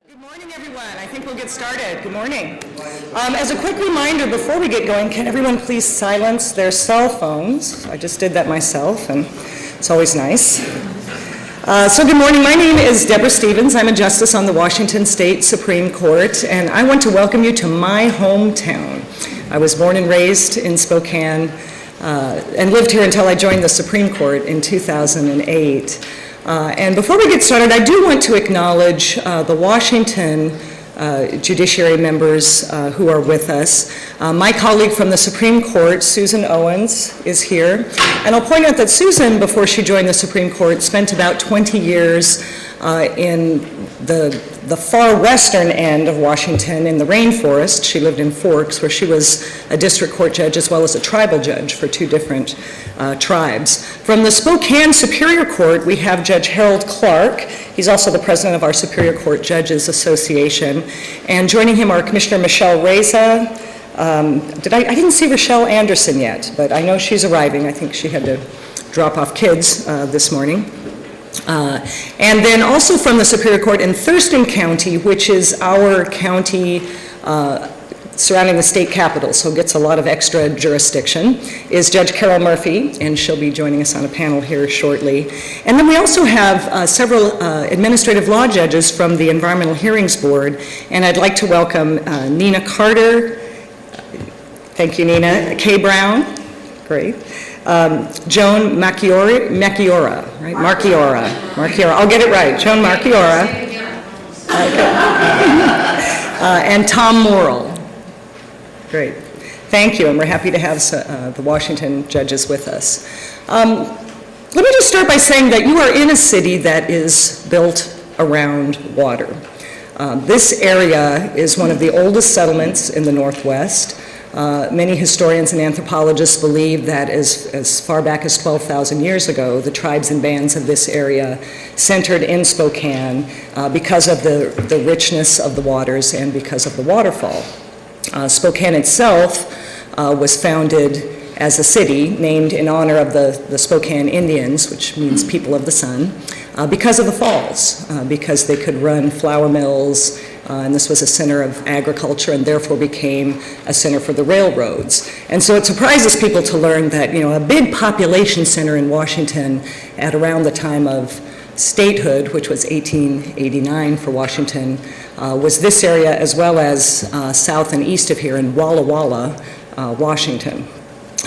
Good morning, everyone. I think we'll get started. Good morning. As a quick reminder, before we get going, can everyone please silence their cell phones? I just did that myself, and it's always nice. So good morning. My name is Deborah Stevens. I'm a justice on the Washington State Supreme Court, and I want to welcome you to my hometown. I was born and raised in Spokane and lived here until I joined the Supreme Court in 2008. And before we get started, I do want to acknowledge the Washington judiciary members who are with us. My colleague from the Supreme Court, Susan Owens, is here. And I'll point out that Susan, before she joined the Supreme Court, spent about 20 years in the far western end of Washington in the rainforest. She lived in Forks, where she was a district court judge as well as a tribal judge for two different tribes. From the Spokane Superior Court, we have Judge Harold Clark. He's also the president of our Superior Court Judges Association. And joining him are Commissioner Michelle Reza. I didn't see Rochelle Anderson yet, but I know she's arriving. I think she had to drop off kids this morning. And then also from the Superior Court in Thurston County, which is our county surrounding the state capitol, so gets a lot of extra jurisdiction, is Judge Carol Murphy, and she'll be joining us on a panel here shortly. And then we also have several administrative law judges from the Environmental Hearings Board, and I'd like to welcome Nina Carter, thank you Nina, Kay Brown, great, Joan Macchiora, right? Marchiora. I'll get it right. Joan Marchiora. Okay. And Tom Morrill. Great. Thank you, and we're happy to have the Washington judges with us. Let me just start by saying that you are in a city that is built around water. This area is one of the oldest settlements in the Northwest. Many historians and anthropologists believe that as far back as 12,000 years ago, the tribes and bands of this area centered in Spokane because of the richness of the waters and because of the waterfall. Spokane itself was founded as a city named in honor of the Spokane Indians, which means people of the sun, because of the falls, because they could run flour mills, and this was a center of agriculture and therefore became a center for the railroads. And so it surprises people to learn that, a big population center in Washington at around the time of statehood, which was 1889 for Washington, was this area as well as south and east of here in Walla Walla, Washington.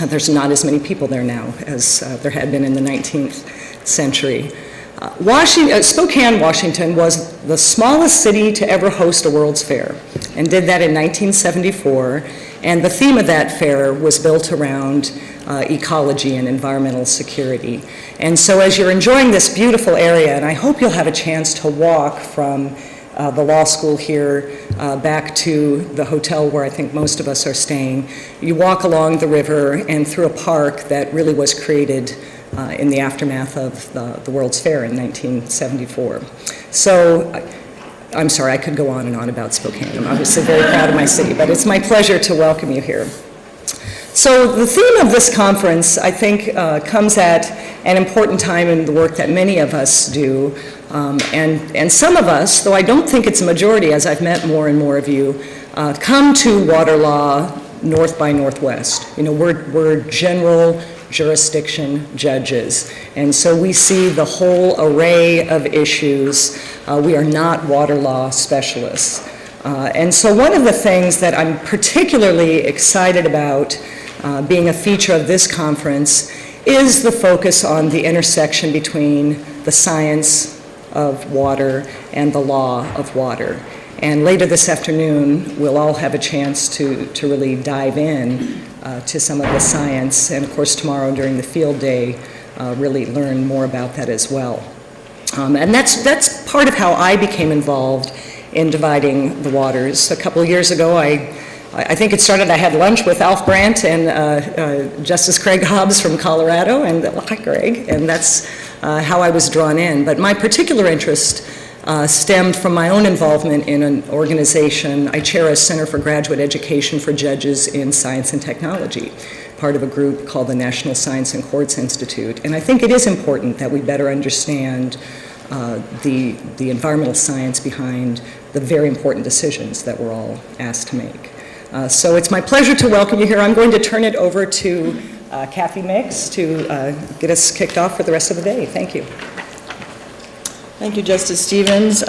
There's not as many people there now as there had been in the 19th century. Spokane, Washington was the smallest city to ever host a World's Fair and did that in 1974. And the theme of that fair was built around ecology and environmental security. And so as you're enjoying this beautiful area, and I hope you'll have a chance to walk from the law school here back to the hotel where I think most of us are staying, you walk along the river and through a park that really was created in the aftermath of the World's Fair in 1974. So, I'm sorry, I could go on and on about Spokane. I'm obviously very proud of my city, but it's my pleasure to welcome you here. So the theme of this conference, I think, comes at an important time in the work that many of us do. And some of us, though I don't think it's a majority as I've met more and more of you, come to water law north by northwest. We're general jurisdiction judges. And so we see the whole array of issues. We are not water law specialists. And so one of the things that I'm particularly excited about being a feature of this conference is the focus on the intersection between the science of water and the law of water. And later this afternoon, we'll all have a chance to really dive in to some of the science, and of course tomorrow during the field day, really learn more about that as well. And that's part of how I became involved in dividing the waters. A couple of years ago, I think it started, I had lunch with Alf Brandt and Justice Craig Hobbs from Colorado, and hi Greg, and that's how I was drawn in. But my particular interest stemmed from my own involvement in an organization. I chair a Center for Graduate Education for Judges in Science and Technology, part of a group called the National Science and Courts Institute. And I think it is important that we better understand the environmental science behind the very important decisions that we're all asked to make. So it's my pleasure to welcome you here. I'm going to turn it over to Kathy Mix to get us kicked off for the rest of the day. Thank you. Thank you, Justice Stevens.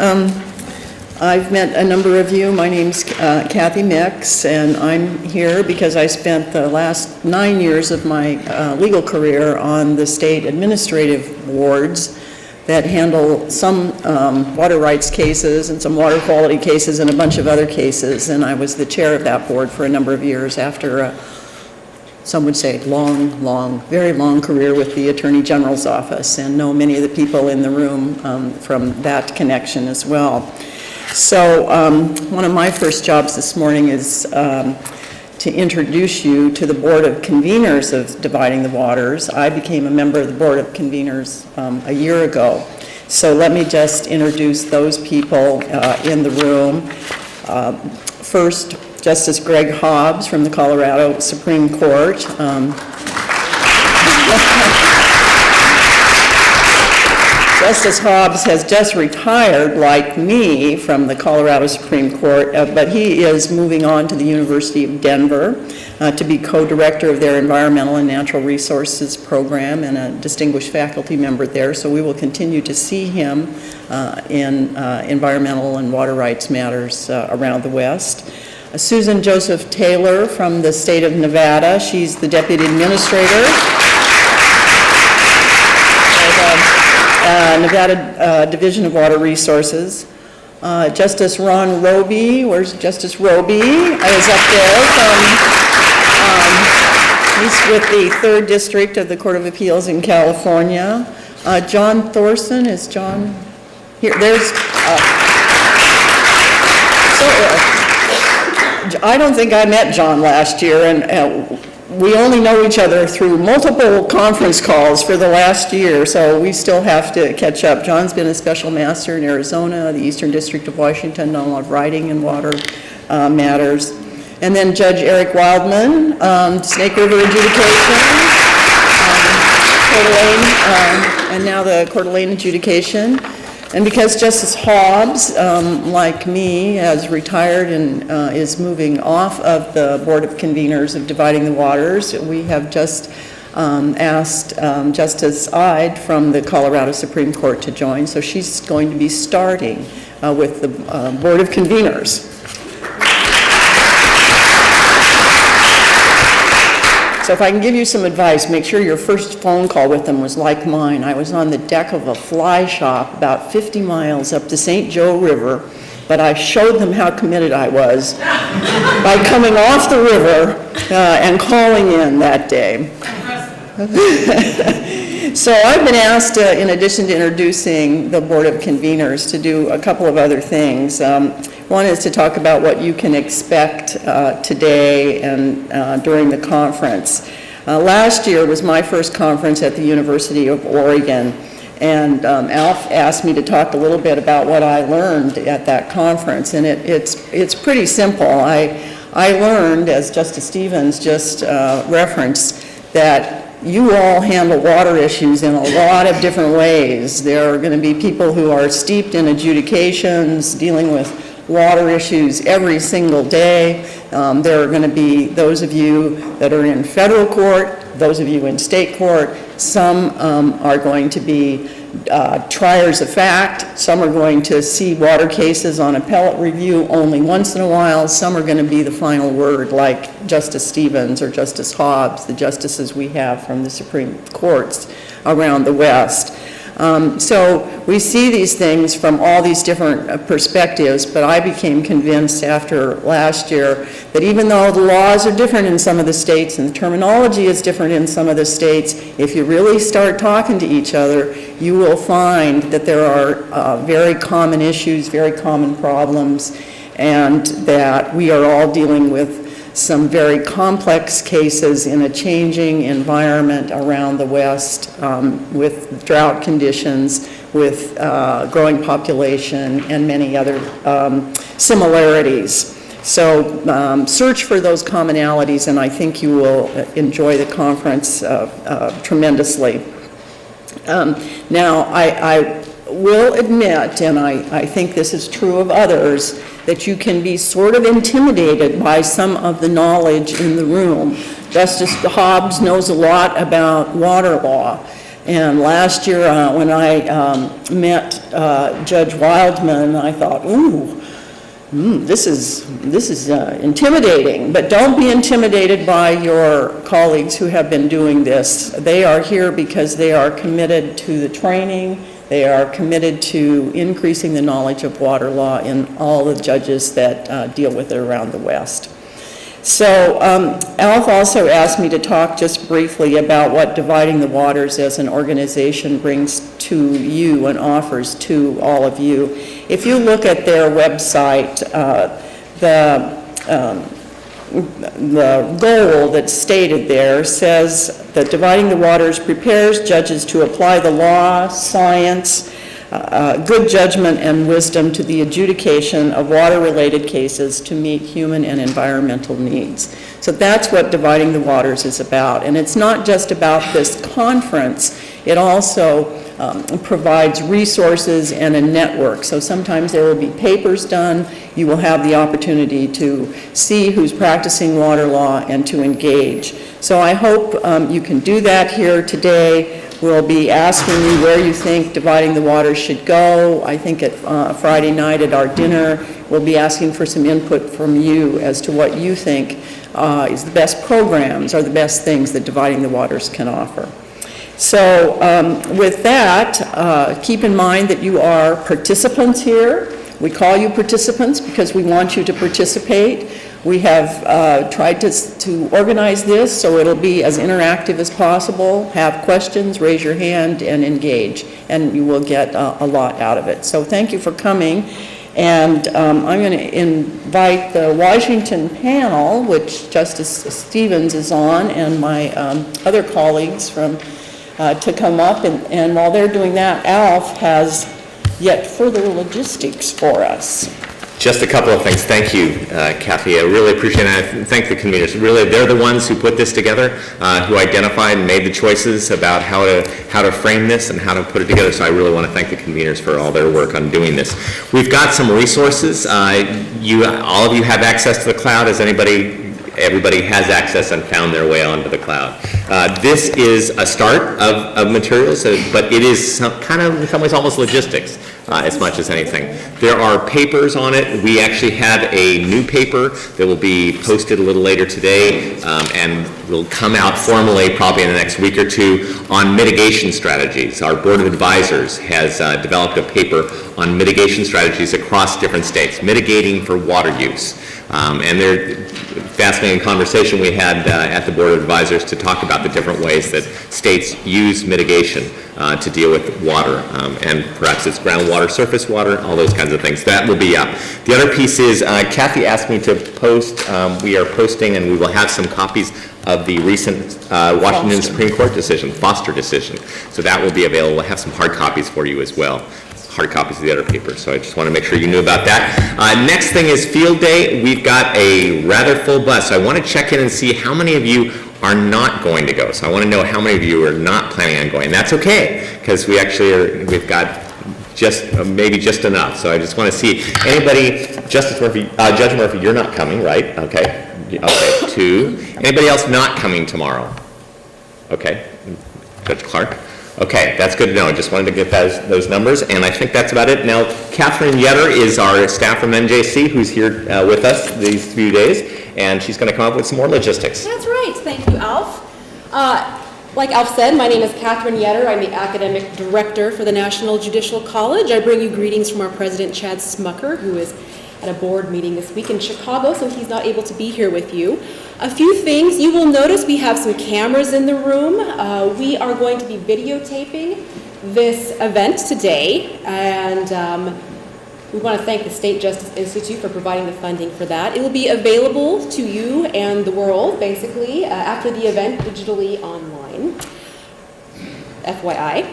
I've met a number of you. My name's Kathy Mix, and I'm here because I spent the last 9 years of my legal career on the state administrative boards that handle some water rights cases and some water quality cases and a bunch of other cases. And I was the chair of that board for a number of years after some would say very long career with the Attorney General's office, and know many of the people in the room from that connection as well. So one of my first jobs this morning is to introduce you to the Board of Conveners of Dividing the Waters. I became a member of the Board of Conveners a year ago. So let me just introduce those people in the room. First, Justice Greg Hobbs from the Colorado Supreme Court. Justice Hobbs has just retired, like me, from the Colorado Supreme Court, but he is moving on to the University of Denver to be co-director of their Environmental and Natural Resources program and a distinguished faculty member there. So we will continue to see him in environmental and water rights matters around the West. Susan Joseph Taylor from the state of Nevada. She's the deputy administrator. Nevada Division of Water Resources. Justice Ron Roby, where's Justice Roby? Is up there he's with the 3rd District of the Court of Appeals in California. John Thorson, is John here? There's, I don't think I met John last year, and we only know each other through multiple conference calls for the last year, so we still have to catch up. John's been a special master in Arizona, the Eastern District of Washington, on a lot of writing and water matters. And then Judge Eric Wildman, Snake River adjudication, Coeur d'Alene, and now the Coeur d'Alene adjudication. And because Justice Hobbs, like me, has retired and is moving off of the Board of Conveners of Dividing the Waters, we have just asked Justice Ide from the Colorado Supreme Court to join. So she's going to be starting with the Board of Conveners. So if I can give you some advice, make sure your first phone call with them was like mine. I was on the deck of a fly shop about 50 miles up the St. Joe River, but I showed them how committed I was by coming off the river and calling in that day. So I've been asked, in addition to introducing the Board of Conveners, to do a couple of other things. One is to talk about what you can expect today and during the conference. Last year was my first conference at the University of Oregon, and Alf asked me to talk a little bit about what I learned at that conference, and it's pretty simple. I learned, as Justice Stevens just referenced, that you all handle water issues in a lot of different ways. There are going to be people who are steeped in adjudications, dealing with water issues every single day. There are going to be those of you that are in federal court, those of you in state court. Some are going to be triers of fact. Some are going to see water cases on appellate review only once in a while. Some are going to be the final word, like Justice Stevens or Justice Hobbs, the justices we have from the Supreme Courts around the West. So we see these things from all these different perspectives, but I became convinced after last year that even though the laws are different in some of the states and the terminology is different in some of the states, if you really start talking to each other, you will find that there are very common issues, very common problems, and that we are all dealing with some very complex cases in a changing environment around the West, with drought conditions, with growing population, and many other similarities. So search for those commonalities, and I think you will enjoy the conference tremendously. Now, I will admit, and I think this is true of others, that you can be sort of intimidated by some of the knowledge in the room. Justice Hobbs knows a lot about water law. And last year, when I met Judge Wildman, I thought, this is intimidating. But don't be intimidated by your colleagues who have been doing this. They are here because they are committed to the training. They are committed to increasing the knowledge of water law in all the judges that deal with it around the West. So Alf also asked me to talk just briefly about what Dividing the Waters as an organization brings to you and offers to all of you. If you look at their website, the goal that's stated there says that Dividing the Waters prepares judges to apply the law, science, good judgment and wisdom to the adjudication of water-related cases to meet human and environmental needs. So that's what Dividing the Waters is about. And it's not just about this conference, it also provides resources and a network. So sometimes there will be papers done, you will have the opportunity to see who's practicing water law and to engage. So I hope you can do that here today. We'll be asking you where you think Dividing the Waters should go. I think at Friday night at our dinner, we'll be asking for some input from you as to what you think is the best programs or the best things that Dividing the Waters can offer. So with that, keep in mind that you are participants here. We call you participants because we want you to participate. We have tried to organize this so it'll be as interactive as possible. Have questions, raise your hand, and engage, and you will get a lot out of it. So thank you for coming. And I'm going to invite the Washington panel, which Justice Stevens is on, and my other colleagues from to come up. And while they're doing that, Alf has yet further logistics for us. Just a couple of things. Thank you, Kathy. I really appreciate it. I thank the conveners. Really, they're the ones who put this together, who identified and made the choices about how to frame this and how to put it together. So I really want to thank the conveners for all their work on doing this. We've got some resources. All of you have access to the cloud. Everybody has access and found their way onto the cloud. This is a start of materials, but it is kind of, in some ways, almost logistics as much as anything. There are papers on it. We actually have a new paper that will be posted a little later today and will come out formally probably in the next week or two on mitigation strategies. Our Board of Advisors has developed a paper on mitigation strategies across different states, mitigating for water use. And they're fascinating conversation we had at the Board of Advisors to talk about the different ways that states use mitigation to deal with water, and perhaps it's groundwater, surface water, all those kinds of things. That will be up. The other piece is, Kathy asked me to post, we are posting, and we will have some copies of the recent Washington Supreme Court decision, Foster decision. So that will be available. We'll have some hard copies for you as well. Hard copies of the other paper, so I just want to make sure you knew about that. Next thing is Field Day. We've got a rather full bus, so I want to check in and see how many of you are not going to go. So I want to know how many of you are not planning on going. That's okay, because we've got maybe just enough. So I just want to see anybody. Justice Murphy, Judge Murphy, you're not coming, right? Okay. Okay. 2. Anybody else not coming tomorrow? Okay. Judge Clark. Okay, that's good to know. I just wanted to get those numbers, and I think that's about it. Now, Catherine Yetter is our staff from NJC who's here with us these few days, and she's going to come up with some more logistics. That's right. Thank you, Alf. Like Alf said, my name is Catherine Yetter. I'm the Academic Director for the National Judicial College. I bring you greetings from our President, Chad Smucker, who is at a board meeting this week in Chicago, so he's not able to be here with you. A few things. You will notice we have some cameras in the room. We are going to be videotaping this event today, and we want to thank the State Justice Institute for providing the funding for that. It will be available to you and the world, basically, after the event digitally online. FYI.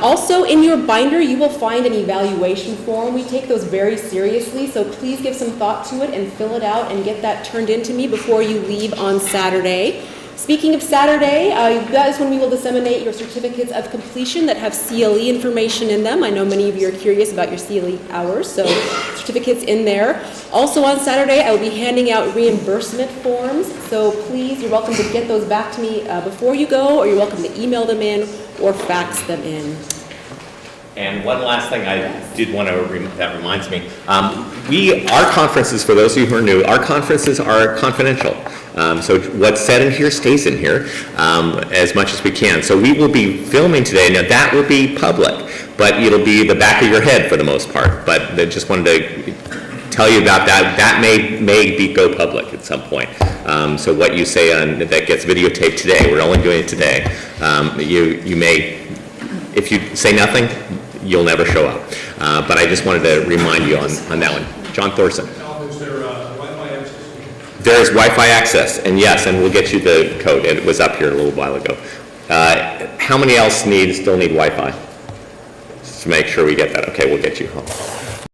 Also, in your binder, you will find an evaluation form. We take those very seriously, so please give some thought to it and fill it out and get that turned in to me before you leave on Saturday. Speaking of Saturday, that is when we will disseminate your certificates of completion that have CLE information in them. I know many of you are curious about your CLE hours, so certificates in there. Also on Saturday, I will be handing out reimbursement forms, so please, you're welcome to get those back to me before you go, or you're welcome to email them in or fax them in. And one last thing I did want to, that reminds me, our conferences, for those of you who are new, our conferences are confidential. So what's said in here stays in here as much as we can. So we will be filming today. Now that will be public, but it'll be the back of your head for the most part. But I just wanted to tell you about that. That may go public at some point. So what you say that gets videotaped today, we're only doing it today. You may, if you say nothing, you'll never show up. But I just wanted to remind you on that one. John Thorson. Is there Wi-Fi access? There is Wi-Fi access, and yes, and we'll get you the code. It was up here a little while ago. How many else still need Wi-Fi? Just to make sure we get that. Okay, we'll get you home.